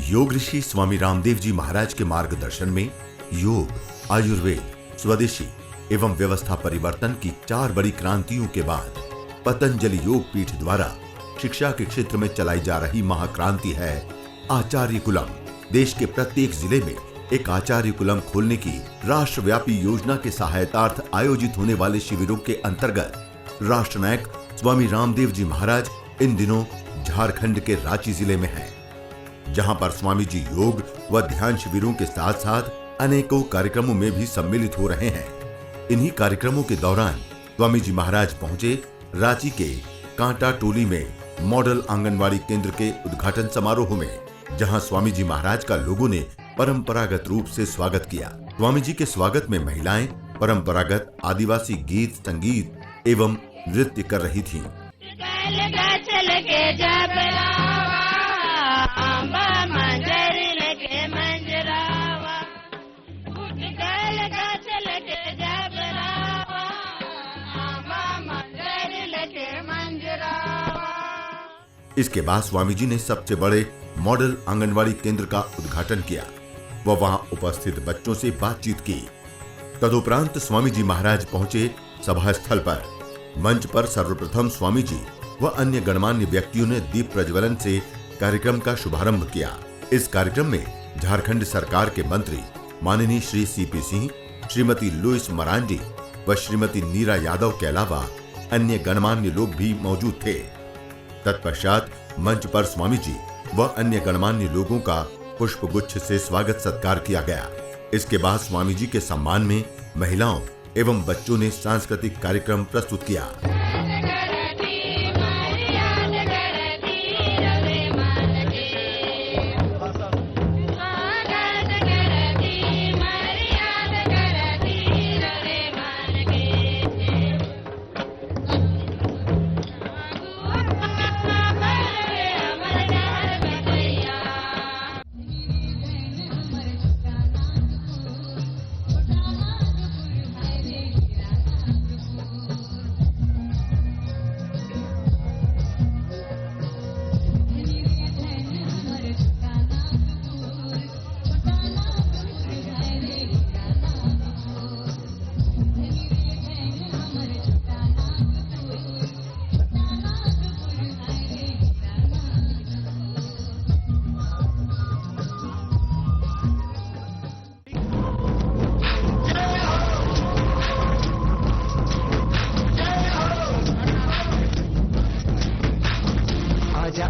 योग ऋषि स्वामी रामदेव जी महाराज के मार्गदर्शन में योग, आयुर्वेद, स्वदेशी एवं व्यवस्था परिवर्तन की 4 बड़ी क्रांतियों के बाद पतंजलि योग पीठ द्वारा शिक्षा के क्षेत्र में चलाई जा रही महाक्रांति है आचार्य कुलम। देश के प्रत्येक जिले में एक आचार्य कुलम खोलने की राष्ट्रव्यापी योजना के सहायतार्थ आयोजित होने वाले शिविरों के अंतर्गत राष्ट्र नायक स्वामी रामदेव जी महाराज इन दिनों झारखंड के रांची जिले में हैं, जहां पर स्वामी जी योग व ध्यान शिविरों के साथ साथ अनेकों कार्यक्रमों में भी सम्मिलित हो रहे हैं। इन्हीं कार्यक्रमों के दौरान स्वामी जी महाराज पहुंचे रांची के कांटा टोली में मॉडल आंगनवाड़ी केंद्र के उद्घाटन समारोह में, जहां स्वामी जी महाराज का लोगों ने परंपरागत रूप से स्वागत किया। स्वामी जी के स्वागत में महिलाएं परंपरागत आदिवासी गीत, संगीत एवं नृत्य कर रही थीं। इसके बाद स्वामी जी ने सबसे बड़े मॉडल आंगनवाड़ी केंद्र का उद्घाटन किया व वहां उपस्थित बच्चों से बातचीत की। तदुपरांत स्वामी जी महाराज पहुंचे सभा स्थल पर। मंच पर सर्वप्रथम स्वामी जी व अन्य गणमान्य व्यक्तियों ने दीप प्रज्वलन से कार्यक्रम का शुभारंभ किया। इस कार्यक्रम में झारखंड सरकार के मंत्री माननीय श्री सीपी सिंह, श्रीमती लुइस मरांडी व श्रीमती नीरा यादव के अलावा अन्य गणमान्य लोग भी मौजूद थे। तत्पश्चात मंच पर स्वामी जी व अन्य गणमान्य लोगों का पुष्पगुच्छ से स्वागत सत्कार किया गया। इसके बाद स्वामी जी के सम्मान में महिलाओं एवं बच्चों ने सांस्कृतिक कार्यक्रम प्रस्तुत किया।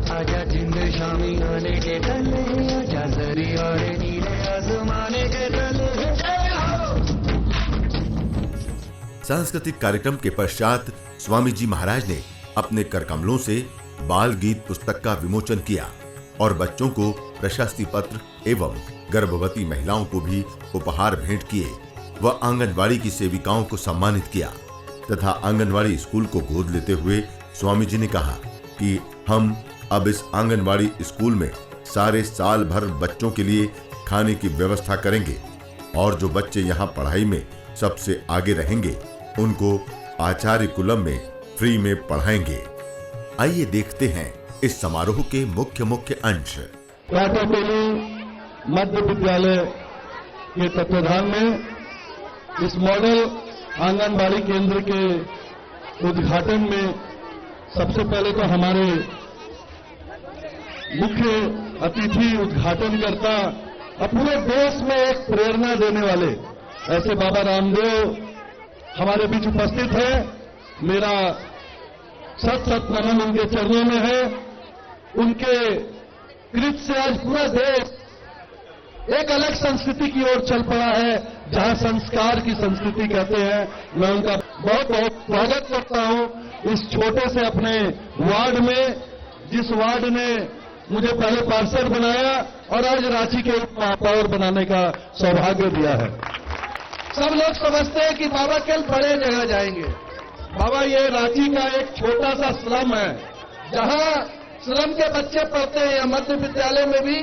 आजा जिंद शामी आने के तले, आजा जरी और नीले आसमाने के तले। सांस्कृतिक कार्यक्रम के पश्चात स्वामी जी महाराज ने अपने करकमलों से बाल गीत पुस्तक का विमोचन किया और बच्चों को प्रशस्ति पत्र एवं गर्भवती महिलाओं को भी उपहार भेंट किए व आंगनवाड़ी की सेविकाओं को सम्मानित किया तथा आंगनवाड़ी स्कूल को गोद लेते हुए स्वामी जी ने कहा कि हम अब इस आंगनवाड़ी स्कूल में सारे साल भर बच्चों के लिए खाने की व्यवस्था करेंगे और जो बच्चे यहाँ पढ़ाई में सबसे आगे रहेंगे उनको आचार्य कुलम में फ्री में पढ़ाएंगे। आइए देखते हैं इस समारोह के मुख्य अंश। कांटा टोली मध्य विद्यालय के तत्वाधान में इस मॉडल आंगनबाड़ी केंद्र के उद्घाटन में सबसे पहले तो हमारे मुख्य अतिथि उद्घाटनकर्ता और पूरे देश में एक प्रेरणा देने वाले ऐसे बाबा रामदेव हमारे बीच उपस्थित है। मेरा सत नमन उनके चरणों में है। उनके कृत से आज पूरा देश एक अलग संस्कृति की ओर चल पड़ा है, जहां संस्कार की संस्कृति कहते हैं। मैं उनका बहुत बहुत स्वागत करता हूं इस छोटे से अपने वार्ड में, जिस वार्ड ने मुझे पहले पार्षद बनाया और आज रांची के उप महापौर बनाने का सौभाग्य दिया है। सब लोग समझते हैं कि बाबा केवल बड़े जगह जाएंगे। बाबा ये रांची का एक छोटा सा स्लम है, जहां स्लम के बच्चे पढ़ते हैं। या मध्य विद्यालय में भी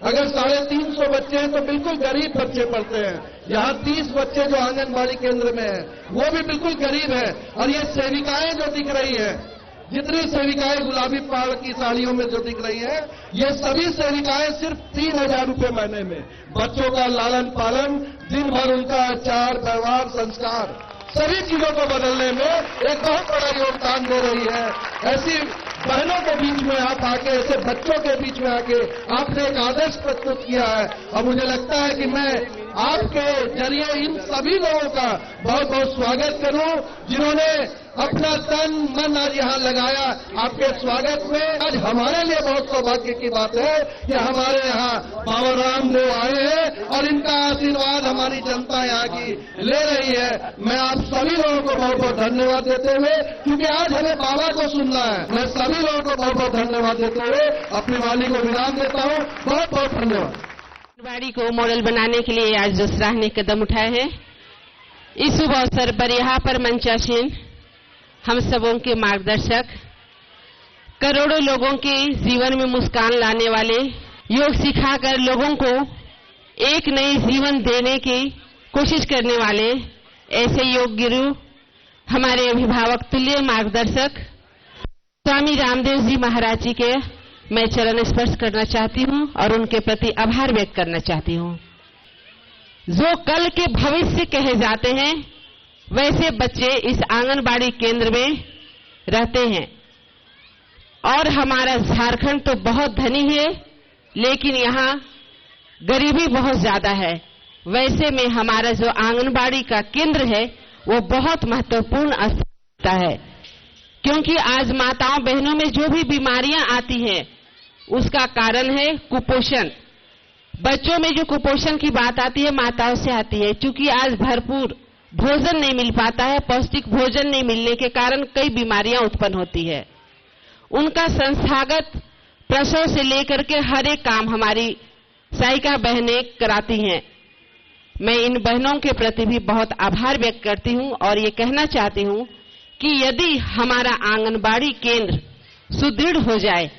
अगर 350 बच्चे हैं तो बिल्कुल गरीब बच्चे पढ़ते हैं। यहाँ 30 बच्चे जो आंगनबाड़ी केंद्र में हैं वो भी बिल्कुल गरीब है। और ये सेविकाएं जो दिख रही हैं जितनी सेविकाएं गुलाबी पहाड़ की साड़ियों में जो दिख रही हैं, ये सभी सेविकाएं सिर्फ 3,000 रुपए महीने में बच्चों का लालन पालन, दिन भर उनका आचार व्यवहार संस्कार सभी चीजों को बदलने में एक बहुत बड़ा योगदान दे रही है। ऐसी बहनों के बीच में आप आके, ऐसे बच्चों के बीच में आके आपने एक आदर्श प्रस्तुत किया है और मुझे लगता है कि मैं आपके जरिए इन सभी लोगों का बहुत बहुत स्वागत करूं जिन्होंने अपना तन मन आज यहाँ लगाया आपके स्वागत में। आज हमारे लिए बहुत सौभाग्य की बात है कि हमारे यहाँ बाबा रामदेव आए हैं और इनका आशीर्वाद हमारी जनता यहाँ की ले रही है। मैं आप सभी लोगों को बहुत बहुत धन्यवाद देते हुए, क्योंकि आज हमें बाबा को सुनना है, मैं सभी लोगों को बहुत बहुत धन्यवाद देते हुए अपनी वाणी को विराम देता हूँ। बहुत बहुत धन्यवाद। आंगनबाड़ी को मॉडल बनाने के लिए आज जो सराहनीय कदम उठाए हैं, इस शुभ अवसर पर यहाँ पर मंचासीन हम सबों के मार्गदर्शक, करोड़ों लोगों के जीवन में मुस्कान लाने वाले, योग सिखाकर लोगों को एक नई जीवन देने की कोशिश करने वाले ऐसे योग गुरु, हमारे अभिभावक तुल्य मार्गदर्शक स्वामी रामदेव जी महाराज जी के मैं चरण स्पर्श करना चाहती हूं और उनके प्रति आभार व्यक्त करना चाहती हूं। जो कल के भविष्य कहे जाते हैं, वैसे बच्चे इस आंगनबाड़ी केंद्र में रहते हैं और हमारा झारखंड तो बहुत धनी है, लेकिन यहाँ गरीबी बहुत ज्यादा है। वैसे में हमारा जो आंगनबाड़ी का केंद्र है वो बहुत महत्वपूर्ण स्थान है, क्योंकि आज माताओं बहनों में जो भी बीमारियां आती हैं उसका कारण है कुपोषण। बच्चों में जो कुपोषण की बात आती है माताओं से आती है, क्योंकि आज भरपूर भोजन नहीं मिल पाता है, पौष्टिक भोजन नहीं मिलने के कारण कई बीमारियां उत्पन्न होती है। उनका संस्थागत प्रसव से लेकर के हर एक काम हमारी सहायिका बहनें कराती हैं। मैं इन बहनों के प्रति भी बहुत आभार व्यक्त करती हूं और ये कहना चाहती हूं कि यदि हमारा आंगनबाड़ी केंद्र सुदृढ़ हो जाए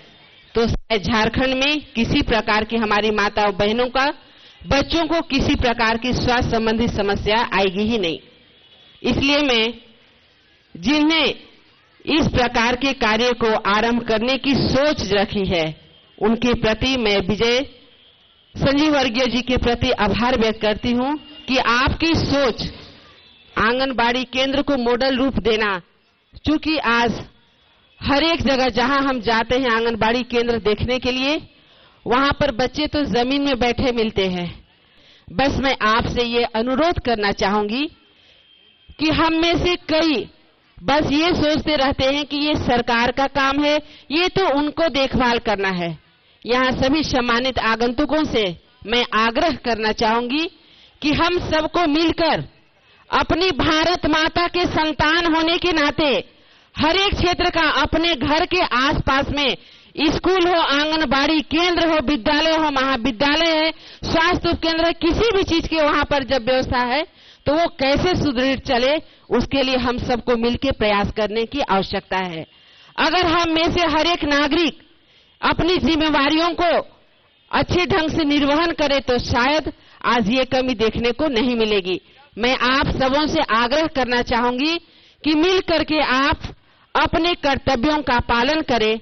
तो झारखंड में किसी प्रकार की हमारी माताओं बहनों का, बच्चों को किसी प्रकार की स्वास्थ्य संबंधी समस्या आएगी ही नहीं। इसलिए मैं जिन्हें इस प्रकार के कार्य को आरंभ करने की सोच रखी है, उनके प्रति मैं विजय संजीव वर्गीय जी के प्रति आभार व्यक्त करती हूं कि आपकी सोच आंगनबाड़ी केंद्र को मॉडल रूप देना, चूंकि आज हर एक जगह जहां हम जाते हैं आंगनबाड़ी केंद्र देखने के लिए, वहां पर बच्चे तो जमीन में बैठे मिलते हैं। बस मैं आपसे ये अनुरोध करना चाहूंगी कि हम में से कई बस ये सोचते रहते हैं कि ये सरकार का काम है, ये तो उनको देखभाल करना है। यहाँ सभी सम्मानित आगंतुकों से मैं आग्रह करना चाहूंगी कि हम सबको मिलकर अपनी भारत माता के संतान होने के नाते हर एक क्षेत्र का अपने घर के आसपास में स्कूल हो, आंगनबाड़ी केंद्र हो, विद्यालय हो, महाविद्यालय है, स्वास्थ्य उपकेंद्र है, किसी भी चीज के वहां पर जब व्यवस्था है तो वो कैसे सुदृढ़ चले, उसके लिए हम सबको मिलकर प्रयास करने की आवश्यकता है। अगर हम में से हर एक नागरिक अपनी जिम्मेवारियों को अच्छे ढंग से निर्वहन करे तो शायद आज ये कमी देखने को नहीं मिलेगी। मैं आप सबों से आग्रह करना चाहूंगी कि मिल करके आप अपने कर्तव्यों का पालन करें।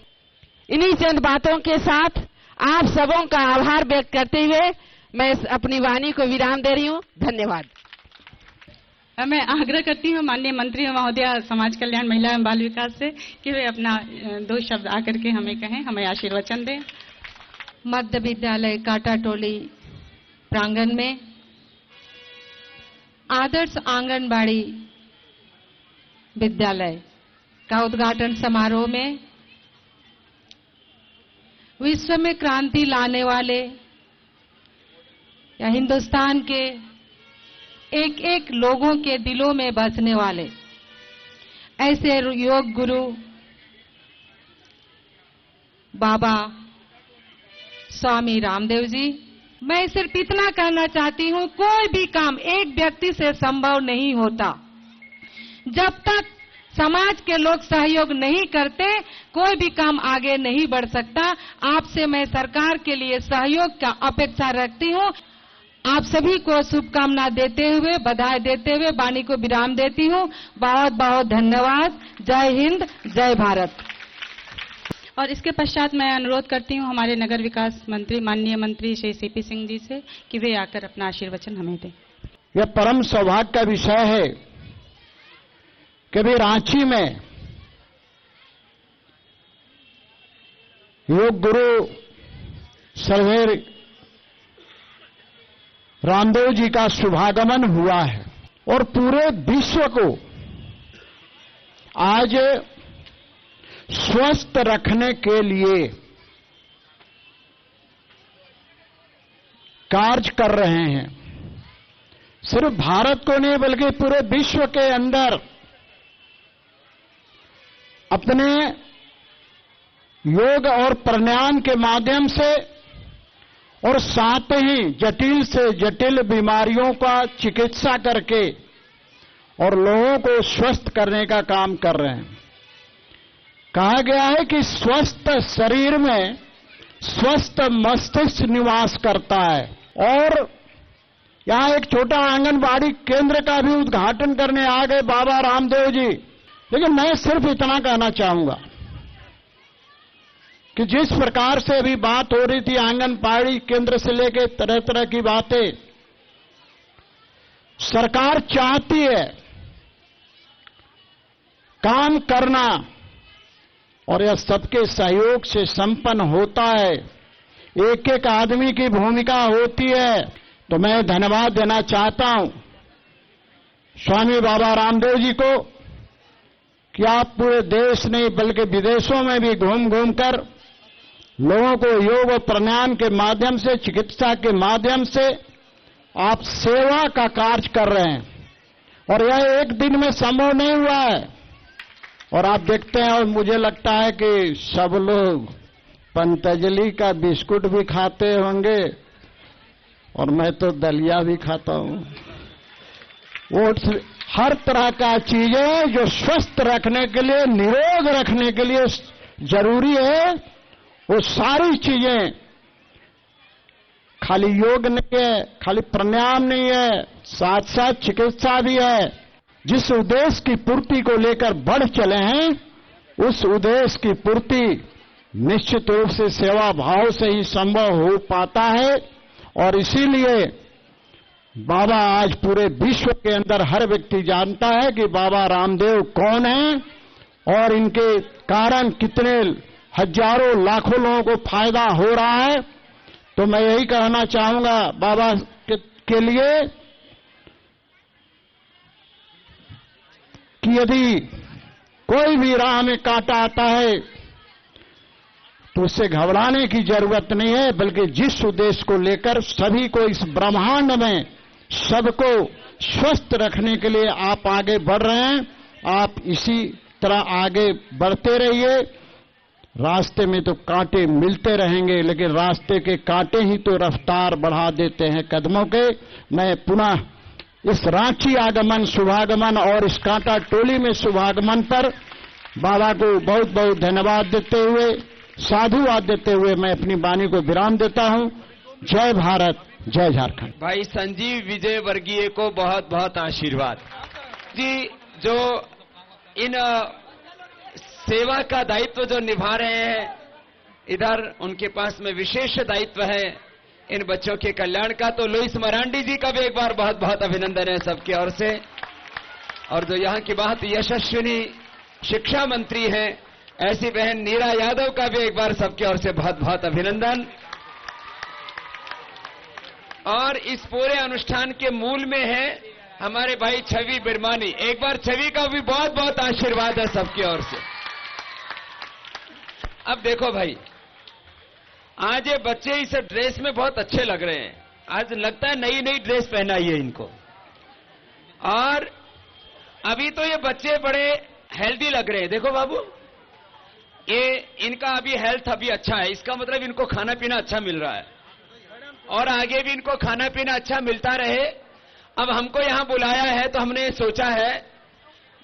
इन्हीं चंद बातों के साथ आप सबों का आभार व्यक्त करते हुए मैं अपनी वाणी को विराम दे रही हूं। धन्यवाद। मैं आग्रह करती हूँ माननीय मंत्री महोदया समाज कल्याण महिला एवं बाल विकास से कि वे अपना 2 शब्द आकर के हमें कहें, हमें आशीर्वचन दें। मध्य विद्यालय काटाटोली प्रांगण में आदर्श आंगनबाड़ी विद्यालय का उद्घाटन समारोह में विश्व में क्रांति लाने वाले या हिंदुस्तान के एक एक लोगों के दिलों में बसने वाले ऐसे योग गुरु बाबा स्वामी रामदेव जी। मैं सिर्फ इतना कहना चाहती हूं, कोई भी काम एक व्यक्ति से संभव नहीं होता। जब तक समाज के लोग सहयोग नहीं करते, कोई भी काम आगे नहीं बढ़ सकता। आपसे मैं सरकार के लिए सहयोग का अपेक्षा रखती हूं। आप सभी को शुभकामना देते हुए, बधाई देते हुए वाणी को विराम देती हूं। बहुत बहुत धन्यवाद। जय हिंद, जय भारत। और इसके पश्चात मैं अनुरोध करती हूं हमारे नगर विकास मंत्री माननीय मंत्री श्री सीपी सिंह जी से कि वे आकर अपना आशीर्वचन हमें दें। यह परम सौभाग्य का विषय है कि भी रांची में योग गुरु सर्वेर रामदेव जी का शुभागमन हुआ है और पूरे विश्व को आज स्वस्थ रखने के लिए कार्य कर रहे हैं। सिर्फ भारत को नहीं बल्कि पूरे विश्व के अंदर अपने योग और प्राणायाम के माध्यम से और साथ ही जटिल से जटिल बीमारियों का चिकित्सा करके और लोगों को स्वस्थ करने का काम कर रहे हैं। कहा गया है कि स्वस्थ शरीर में स्वस्थ मस्तिष्क निवास करता है। और यहां एक छोटा आंगनबाड़ी केंद्र का भी उद्घाटन करने आ गए बाबा रामदेव जी। लेकिन मैं सिर्फ इतना कहना चाहूंगा कि जिस प्रकार से अभी बात हो रही थी आंगनबाड़ी केंद्र से लेकर तरह तरह की बातें, सरकार चाहती है काम करना और यह सबके सहयोग से संपन्न होता है। एक एक आदमी की भूमिका होती है। तो मैं धन्यवाद देना चाहता हूं स्वामी बाबा रामदेव जी को कि आप पूरे देश नहीं बल्कि विदेशों में भी घूम घूम कर लोगों को योग और प्राणायाम के माध्यम से, चिकित्सा के माध्यम से आप सेवा का कार्य कर रहे हैं। और यह एक दिन में संभव नहीं हुआ है। और आप देखते हैं और मुझे लगता है कि सब लोग पतंजलि का बिस्कुट भी खाते होंगे और मैं तो दलिया भी खाता हूं। वो हर तरह का चीजें जो स्वस्थ रखने के लिए, निरोग रखने के लिए जरूरी है, वो सारी चीजें खाली योग नहीं है, खाली प्राणायाम नहीं है, साथ साथ चिकित्सा भी है। जिस उद्देश्य की पूर्ति को लेकर बढ़ चले हैं, उस उद्देश्य की पूर्ति निश्चित रूप से सेवा भाव से ही संभव हो पाता है। और इसीलिए बाबा आज पूरे विश्व के अंदर हर व्यक्ति जानता है कि बाबा रामदेव कौन है और इनके कारण कितने हजारों लाखों लोगों को फायदा हो रहा है। तो मैं यही कहना चाहूंगा बाबा के लिए कि यदि कोई भी राह में कांटा आता है तो उससे घबराने की जरूरत नहीं है, बल्कि जिस उद्देश्य को लेकर सभी को इस ब्रह्मांड में सबको स्वस्थ रखने के लिए आप आगे बढ़ रहे हैं, आप इसी तरह आगे बढ़ते रहिए। रास्ते में तो कांटे मिलते रहेंगे, लेकिन रास्ते के कांटे ही तो रफ्तार बढ़ा देते हैं कदमों के। मैं पुनः इस रांची आगमन, शुभागमन और इस कांटा टोली में शुभागमन पर बाबा को बहुत बहुत धन्यवाद देते हुए, साधुवाद देते हुए मैं अपनी वाणी को विराम देता हूं। जय भारत, जय झारखंड। भाई संजीव विजय वर्गीय को बहुत बहुत आशीर्वाद जी, जो इन सेवा का दायित्व जो निभा रहे हैं, इधर उनके पास में विशेष दायित्व है इन बच्चों के कल्याण का। तो लुइस मरांडी जी का भी एक बार बहुत बहुत अभिनंदन है सबकी ओर से। और जो यहाँ की बहुत यशस्विनी शिक्षा मंत्री हैं ऐसी बहन नीरा यादव का भी एक बार सबकी ओर से बहुत बहुत अभिनंदन। और इस पूरे अनुष्ठान के मूल में है हमारे भाई छवि बिरमानी। एक बार छवि का भी बहुत बहुत आशीर्वाद है सबकी ओर से। अब देखो भाई, आज ये बच्चे इस ड्रेस में बहुत अच्छे लग रहे हैं। आज लगता है नई नई ड्रेस पहनाई है इनको। और अभी तो ये बच्चे बड़े हेल्दी लग रहे हैं। देखो बाबू, ये इनका अभी हेल्थ अभी अच्छा है, इसका मतलब इनको खाना पीना अच्छा मिल रहा है और आगे भी इनको खाना पीना अच्छा मिलता रहे। अब हमको यहां बुलाया है तो हमने सोचा है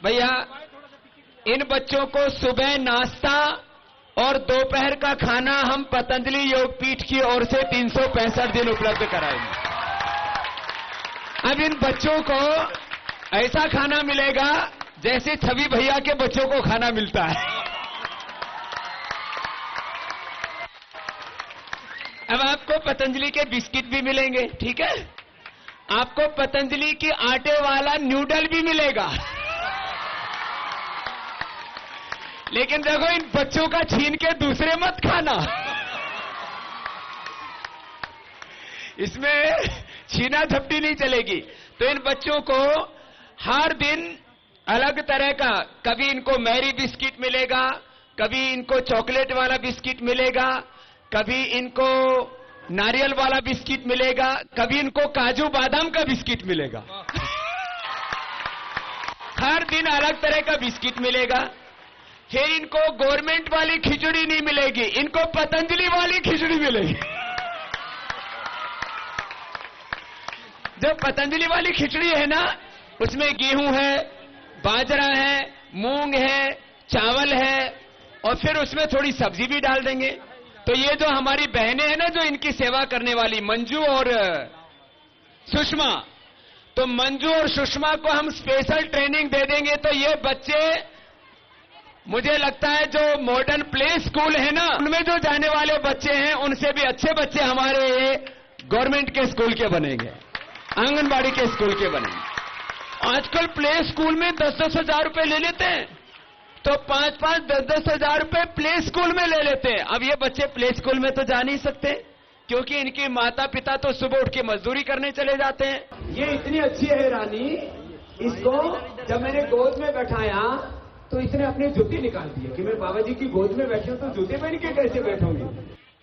भैया इन बच्चों को सुबह नाश्ता और दोपहर का खाना हम पतंजलि योग पीठ की ओर से 365 दिन उपलब्ध कराएंगे। अब इन बच्चों को ऐसा खाना मिलेगा जैसे छवि भैया के बच्चों को खाना मिलता है। अब आपको पतंजलि के बिस्किट भी मिलेंगे, ठीक है, आपको पतंजलि की आटे वाला नूडल भी मिलेगा। लेकिन देखो, इन बच्चों का छीन के दूसरे मत खाना। इसमें छीना झपटी नहीं चलेगी। तो इन बच्चों को हर दिन अलग तरह का, कभी इनको मैरी बिस्किट मिलेगा, कभी इनको चॉकलेट वाला बिस्किट मिलेगा, कभी इनको नारियल वाला बिस्किट मिलेगा, कभी इनको काजू बादाम का बिस्किट मिलेगा। हर दिन अलग तरह का बिस्किट मिलेगा। फिर इनको गवर्नमेंट वाली खिचड़ी नहीं मिलेगी, इनको पतंजलि वाली खिचड़ी मिलेगी। जो पतंजलि वाली खिचड़ी है ना, उसमें गेहूं है, बाजरा है, मूंग है, चावल है, और फिर उसमें थोड़ी सब्जी भी डाल देंगे। तो ये जो हमारी बहनें हैं ना, जो इनकी सेवा करने वाली मंजू और सुषमा, तो मंजू और सुषमा को हम स्पेशल ट्रेनिंग दे देंगे। तो ये बच्चे, मुझे लगता है जो मॉडर्न प्ले स्कूल है ना, उनमें जो जाने वाले बच्चे हैं, उनसे भी अच्छे बच्चे हमारे ये गवर्नमेंट के स्कूल के बनेंगे, आंगनबाड़ी के स्कूल के बनेंगे। आजकल प्ले स्कूल में 10-10 हजार रुपए ले लेते हैं, तो 5-5, 10-10 हजार रुपए प्ले स्कूल में ले लेते हैं। अब ये बच्चे प्ले स्कूल में तो जा नहीं सकते, क्योंकि इनके माता पिता तो सुबह उठ के मजदूरी करने चले जाते हैं। ये इतनी अच्छी है रानी, इसको जब मैंने गोद में बैठाया तो इसने अपनी जूती निकाल दी कि मैं बाबा जी की गोद में बैठी हूं, तो जूते पहन के कैसे बैठूंगी।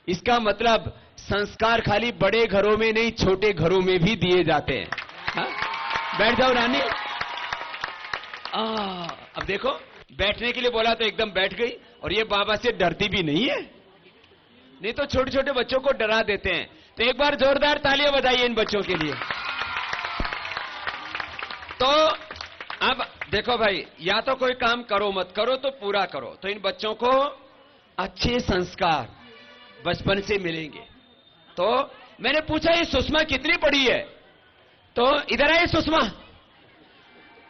इसका मतलब संस्कार खाली बड़े घरों में नहीं, छोटे घरों में भी दिए जाते हैं। हा? बैठ जाओ रानी। अब देखो, बैठने के लिए बोला तो एकदम बैठ गई, और ये बाबा से डरती भी नहीं है, नहीं तो छोटे छोटे बच्चों को डरा देते हैं। तो एक बार जोरदार तालियां बजाइए इन बच्चों के लिए। तो अब देखो भाई, या तो कोई काम करो मत करो, तो पूरा करो। तो इन बच्चों को अच्छे संस्कार बचपन से मिलेंगे। तो मैंने पूछा, ये सुषमा कितनी पढ़ी है? तो इधर आए सुषमा,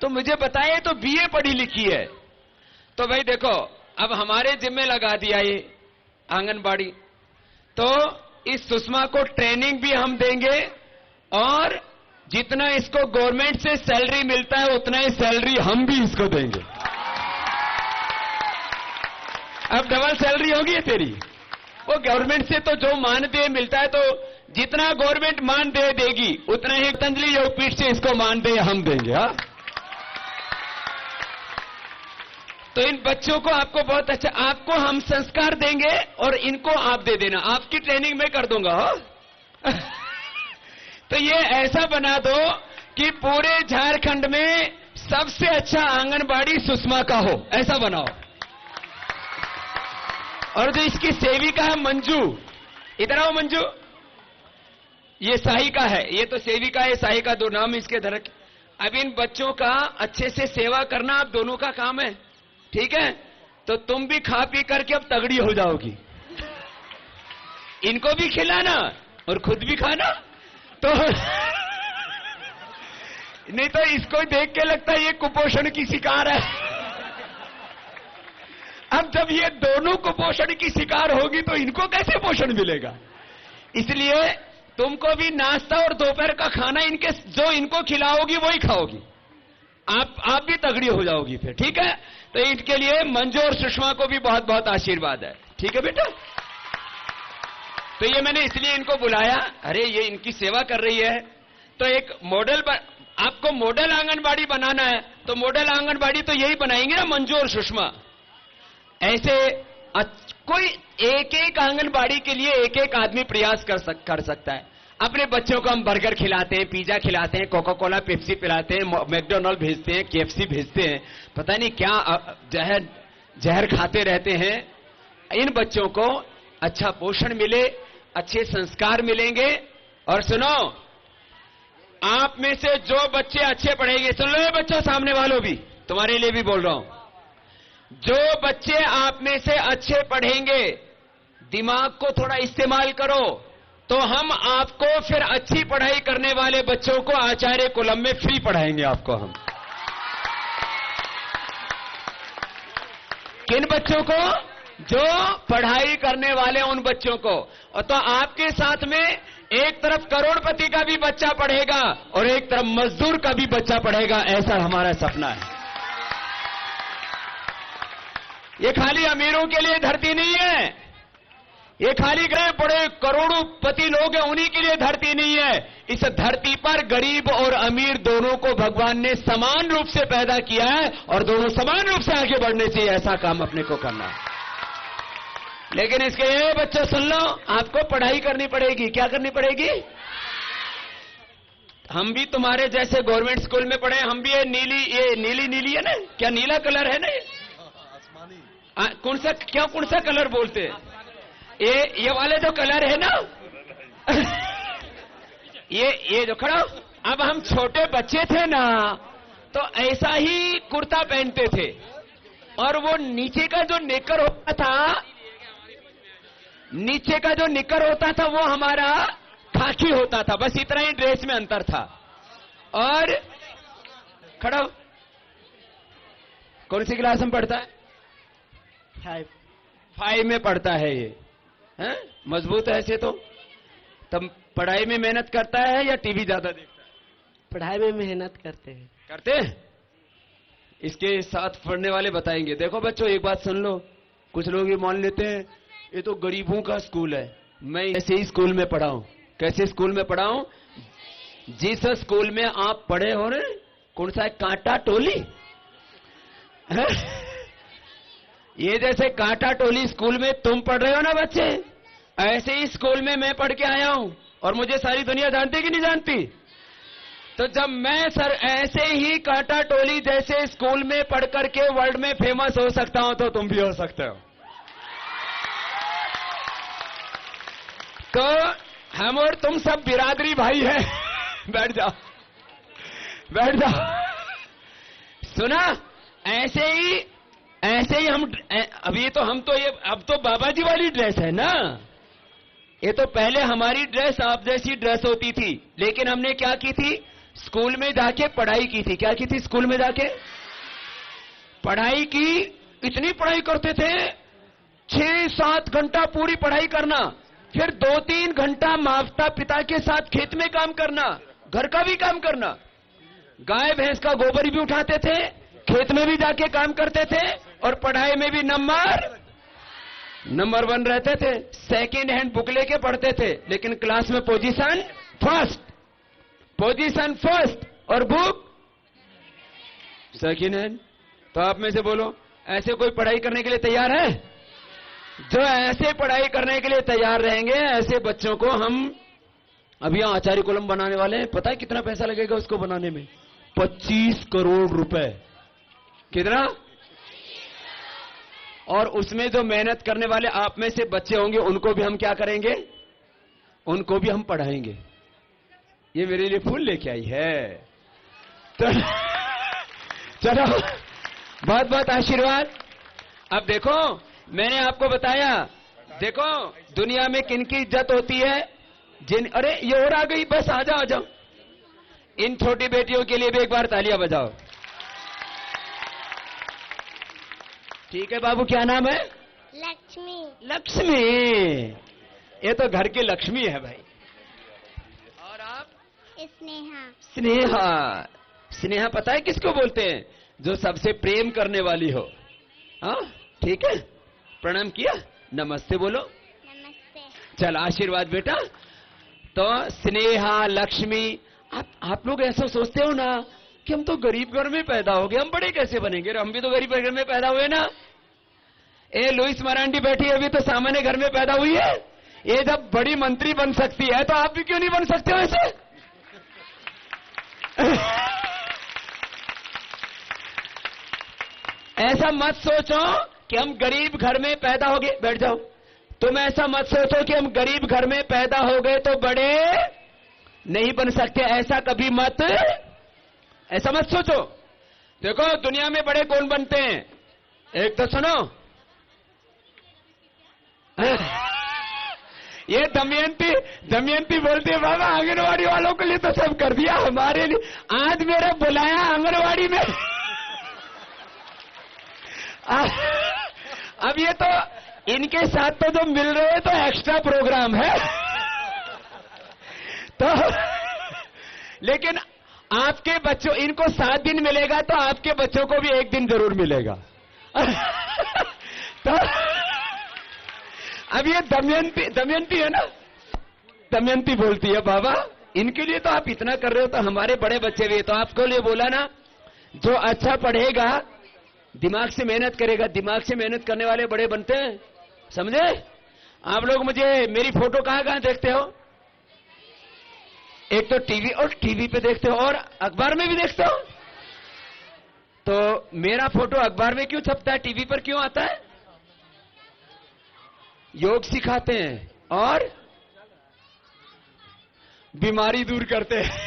तो मुझे बताया तो बीए पढ़ी लिखी है। तो भाई देखो, अब हमारे जिम्मे लगा दिया ये आंगनबाड़ी, तो इस सुषमा को ट्रेनिंग भी हम देंगे, और जितना इसको गवर्नमेंट से सैलरी मिलता है उतना ही सैलरी हम भी इसको देंगे। अब डबल सैलरी होगी तेरी। वो गवर्नमेंट से तो जो मानदेय मिलता है, तो जितना गवर्नमेंट मानदेय देगी उतना ही पतंजलि योगपीठ से इसको मानदेय हम देंगे। हा? तो इन बच्चों को आपको बहुत अच्छा, आपको हम संस्कार देंगे और इनको आप दे देना, आपकी ट्रेनिंग मैं कर दूंगा। तो ये ऐसा बना दो कि पूरे झारखंड में सबसे अच्छा आंगनबाड़ी सुषमा का हो, ऐसा बनाओ। और जो इसकी सेविका है मंजू, इधर आओ मंजू, ये सहायिका है, ये तो सेविका है, सहायिका दो नाम इसके धर। अब इन बच्चों का अच्छे से सेवा करना आप दोनों का काम है, ठीक है? तो तुम भी खा पी करके अब तगड़ी हो जाओगी, इनको भी खिलाना और खुद भी खाना। तो नहीं तो इसको देख के लगता है ये कुपोषण की शिकार है। अब जब ये दोनों कुपोषण की शिकार होगी तो इनको कैसे पोषण मिलेगा? इसलिए तुमको भी नाश्ता और दोपहर का खाना इनके, जो इनको खिलाओगी वही खाओगी, आप भी तगड़ी हो जाओगी फिर, ठीक है? तो इनके लिए मंजू और सुषमा को भी बहुत बहुत आशीर्वाद है, ठीक है बेटा? तो ये मैंने इसलिए इनको बुलाया, अरे ये इनकी सेवा कर रही है, तो एक मॉडल, आपको मॉडल आंगनबाड़ी बनाना है, तो मॉडल आंगनबाड़ी तो यही बनाएंगे ना मंजू और सुषमा। ऐसे कोई एक एक आंगनबाड़ी के लिए एक एक आदमी प्रयास कर सकता है। अपने बच्चों को हम बर्गर खिलाते हैं, पिज्जा खिलाते हैं, कोका कोला पेप्सी पिलाते हैं, मैकडोनल्ड भेजते हैं, केएफसी भेजते हैं, पता नहीं क्या जहर खाते रहते हैं। इन बच्चों को अच्छा पोषण मिले, अच्छे संस्कार मिलेंगे। और सुनो, आप में से जो बच्चे अच्छे पढ़ेंगे, सुन लो बच्चों, सामने वालों भी, तुम्हारे लिए भी बोल रहा हूं, जो बच्चे आप में से अच्छे पढ़ेंगे, दिमाग को थोड़ा इस्तेमाल करो, तो हम आपको फिर अच्छी पढ़ाई करने वाले बच्चों को आचार्य कुलम में फ्री पढ़ाएंगे आपको हम। किन बच्चों को? जो पढ़ाई करने वाले उन बच्चों को। और तो आपके साथ में एक तरफ करोड़पति का भी बच्चा पढ़ेगा और एक तरफ मजदूर का भी बच्चा पढ़ेगा, ऐसा हमारा सपना है। ये खाली अमीरों के लिए धरती नहीं है, ये खाली गए बड़े करोड़पति लोग हैं उन्हीं के लिए धरती नहीं है। इस धरती पर गरीब और अमीर दोनों को भगवान ने समान रूप से पैदा किया है और दोनों समान रूप से आगे बढ़ने चाहिए, ऐसा काम अपने को करना है। लेकिन इसके लिए बच्चों सुन लो, आपको पढ़ाई करनी पड़ेगी। क्या करनी पड़ेगी? हम भी तुम्हारे जैसे गवर्नमेंट स्कूल में पढ़े, हम भी ये नीली है ना, क्या नीला कलर है ना, कौन सा कलर बोलते हैं? ये वाले जो कलर है ना ये जो खड़ा, अब हम छोटे बच्चे थे ना तो ऐसा ही कुर्ता पहनते थे और वो नीचे का जो निकर होता था, नीचे का जो निकर होता था वो हमारा खाकी होता था, बस इतना ही ड्रेस में अंतर था। और खड़ा, कौन सी क्लास में पढ़ता है? 5 में पढ़ता है ये, है? मजबूत है ऐसे तो। तब पढ़ाई में मेहनत करता है या टीवी ज्यादा देखता है? पढ़ाई में मेहनत करते हैं। करते हैं? इसके साथ पढ़ने वाले बताएंगे। देखो बच्चों, एक बात सुन लो, कुछ लोग ये मान लेते हैं ये तो गरीबों का स्कूल है। मैं ऐसे ही स्कूल में पढ़ा हूं। कैसे स्कूल में पढ़ा हूं? जिस स्कूल में आप पढ़े हो रहे, कौन सा है, कांटा टोली है? ये जैसे कांटा टोली स्कूल में तुम पढ़ रहे हो ना बच्चे, ऐसे ही स्कूल में मैं पढ़ के आया हूं और मुझे सारी दुनिया जानती कि नहीं जानती। तो जब मैं सर ऐसे ही कांटा टोली जैसे स्कूल में पढ़ करके वर्ल्ड में फेमस हो सकता हूं तो तुम भी हो सकते हो। तो हम और तुम सब बिरादरी भाई हैं। बैठ जाओ, बैठ जाओ। सुना, ऐसे ही हम अभी तो हम तो ये अब तो बाबा जी वाली ड्रेस है ना, ये तो पहले हमारी ड्रेस आप जैसी ड्रेस होती थी। लेकिन हमने क्या की थी, स्कूल में जाके पढ़ाई की थी। क्या की थी? स्कूल में जाके पढ़ाई की। इतनी पढ़ाई करते थे, 6-7 घंटा पूरी पढ़ाई करना, फिर 2-3 घंटा माता पिता के साथ खेत में काम करना, घर का भी काम करना, गाय भैंस का गोबर भी उठाते थे, खेत में भी जाके काम करते थे और पढ़ाई में भी नंबर 1 रहते थे। सेकेंड हैंड बुक लेके पढ़ते थे, लेकिन क्लास में पोजीशन फर्स्ट और बुक सेकेंड हैंड। तो आप में से बोलो, ऐसे कोई पढ़ाई करने के लिए तैयार है? जो ऐसे पढ़ाई करने के लिए तैयार रहेंगे, ऐसे बच्चों को हम अभी यहां आचार्य कॉलम बनाने वाले हैं। पता है कितना पैसा लगेगा उसको बनाने में? 25 करोड़ रुपए। कितना? और उसमें जो मेहनत करने वाले आप में से बच्चे होंगे, उनको भी हम क्या करेंगे? उनको भी हम पढ़ाएंगे। ये मेरे लिए फूल लेके आई है। तो चलो, बहुत बहुत आशीर्वाद। अब देखो, मैंने आपको बताया, देखो दुनिया में किनकी इज्जत होती है, अरे ये और आ गई, बस आ जाओ। इन छोटी बेटियों के लिए भी एक बार तालियां बजाओ। ठीक है बाबू, क्या नाम है? लक्ष्मी। ये तो घर की लक्ष्मी है भाई। और आप? स्नेहा पता है किसको बोलते हैं? जो सबसे प्रेम करने वाली हो। हाँ ठीक है, प्रणाम किया, नमस्ते बोलो। नमस्ते। चल आशीर्वाद बेटा। तो स्नेहा, लक्ष्मी, आप लोग ऐसा सोचते हो ना कि हम तो गरीब घर में पैदा हो गए, हम बड़े कैसे बनेंगे? हम भी तो गरीब घर में पैदा हुए ना। लुइस मरांडी बैठी अभी तो सामान्य घर में पैदा हुई है। ये जब बड़ी मंत्री बन सकती है तो आप भी क्यों नहीं बन सकते हो ऐसे? ऐसा मत सोचो कि हम गरीब घर में पैदा हो गए। बैठ जाओ। तुम ऐसा मत सोचो कि हम गरीब घर में पैदा हो गए तो बड़े नहीं बन सकते। ऐसा कभी मत सोचो। देखो दुनिया में बड़े कौन बनते हैं? एक तो सुनो, ये दमयंती बोलती है, बाबा आंगनवाड़ी वालों के लिए तो सब कर दिया, हमारे लिए आज मेरा बुलाया आंगनवाड़ी में। अब इनके साथ तो जो मिल रहे हैं तो एक्स्ट्रा प्रोग्राम है। तो लेकिन आपके बच्चों, इनको 7 दिन मिलेगा तो आपके बच्चों को भी 1 दिन जरूर मिलेगा। तो अब ये दमयंती है ना, दमयंती बोलती है बाबा इनके लिए तो आप इतना कर रहे हो, तो हमारे बड़े बच्चे भी, तो आपको लिए बोला ना, जो अच्छा पढ़ेगा, दिमाग से मेहनत करेगा, दिमाग से मेहनत करने वाले बड़े बनते हैं, समझे? आप लोग मुझे मेरी फोटो कहां देखते हो? एक तो टीवी, और टीवी पे देखते हो और अखबार में भी देखते हो। तो मेरा फोटो अखबार में क्यों छपता है, टीवी पर क्यों आता है? योग सिखाते हैं और बीमारी दूर करते हैं।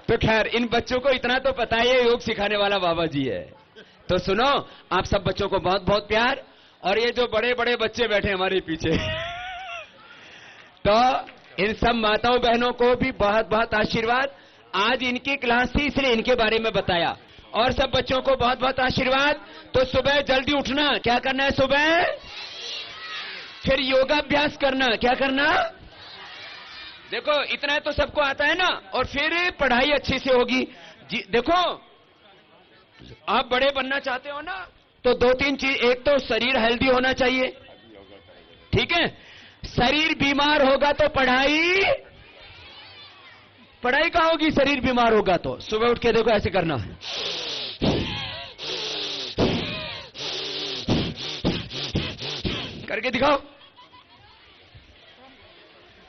तो खैर, इन बच्चों को इतना तो पता है ये योग सिखाने वाला बाबा जी है। तो सुनो, आप सब बच्चों को बहुत बहुत प्यार, और ये जो बड़े बड़े बच्चे बैठे हमारे पीछे, तो इन सब माताओं बहनों को भी बहुत बहुत आशीर्वाद। आज इनकी क्लास थी इसलिए इनके बारे में बताया, और सब बच्चों को बहुत बहुत आशीर्वाद। तो सुबह जल्दी उठना, क्या करना है सुबह? फिर योगाभ्यास करना, क्या करना? देखो इतना तो सबको आता है ना, और फिर पढ़ाई अच्छी से होगी। देखो आप बड़े बनना चाहते हो ना, तो 2-3 चीज, एक तो शरीर हेल्दी होना चाहिए, ठीक है? शरीर बीमार होगा तो पढ़ाई कहां होगी? शरीर बीमार होगा तो सुबह उठ के देखो ऐसे करना, करके दिखाओ,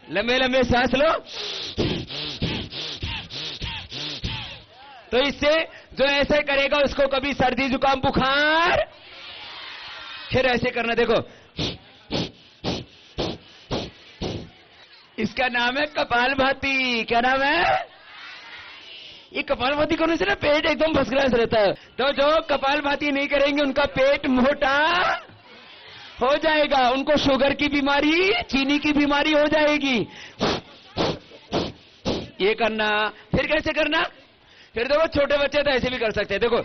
लंबे लंबे सांस लो। तो इससे जो ऐसे करेगा उसको कभी सर्दी जुकाम बुखार, फिर ऐसे करना, देखो इसका नाम है कपालभाति। क्या नाम है? ये कपालभाति करने से ना पेट एकदम फर्स्ट क्लास रहता है। तो जो कपालभाति नहीं करेंगे उनका पेट मोटा हो जाएगा, उनको शुगर की बीमारी, चीनी की बीमारी हो जाएगी। ये करना, फिर कैसे करना? फिर देखो छोटे बच्चे तो ऐसे भी कर सकते हैं, देखो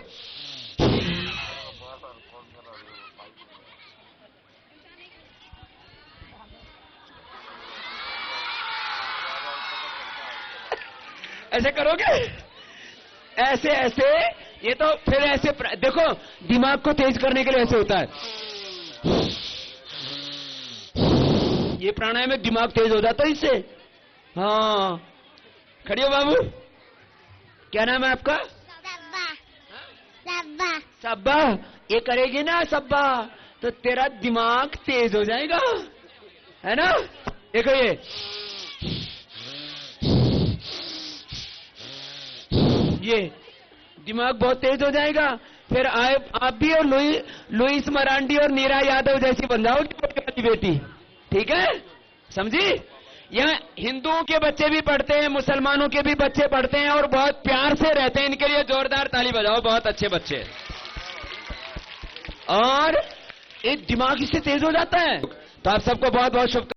ऐसे करोगे, ऐसे ऐसे, ये तो फिर ऐसे, देखो दिमाग को तेज करने के लिए ऐसे होता है, ये प्राणायाम में दिमाग तेज हो जाता है इससे। हाँ, खड़ी हो बाबू, क्या नाम है आपका? सब्बा। सब्बा। सब्बा, ये करेगी ना सब्बा तो तेरा दिमाग तेज हो जाएगा, है ना? देखो ये दिमाग बहुत तेज हो जाएगा। फिर आप भी और लुइस मरांडी और नीरा यादव जैसी बन जाओगी बड़ी बेटी, ठीक है? समझी? यहाँ हिंदुओं के बच्चे भी पढ़ते हैं, मुसलमानों के भी बच्चे पढ़ते हैं और बहुत प्यार से रहते हैं। इनके लिए जोरदार ताली बजाओ, बहुत अच्छे बच्चे। और एक दिमाग इससे तेज हो जाता है। तो आप सबको बहुत बहुत शुभकामनाएं।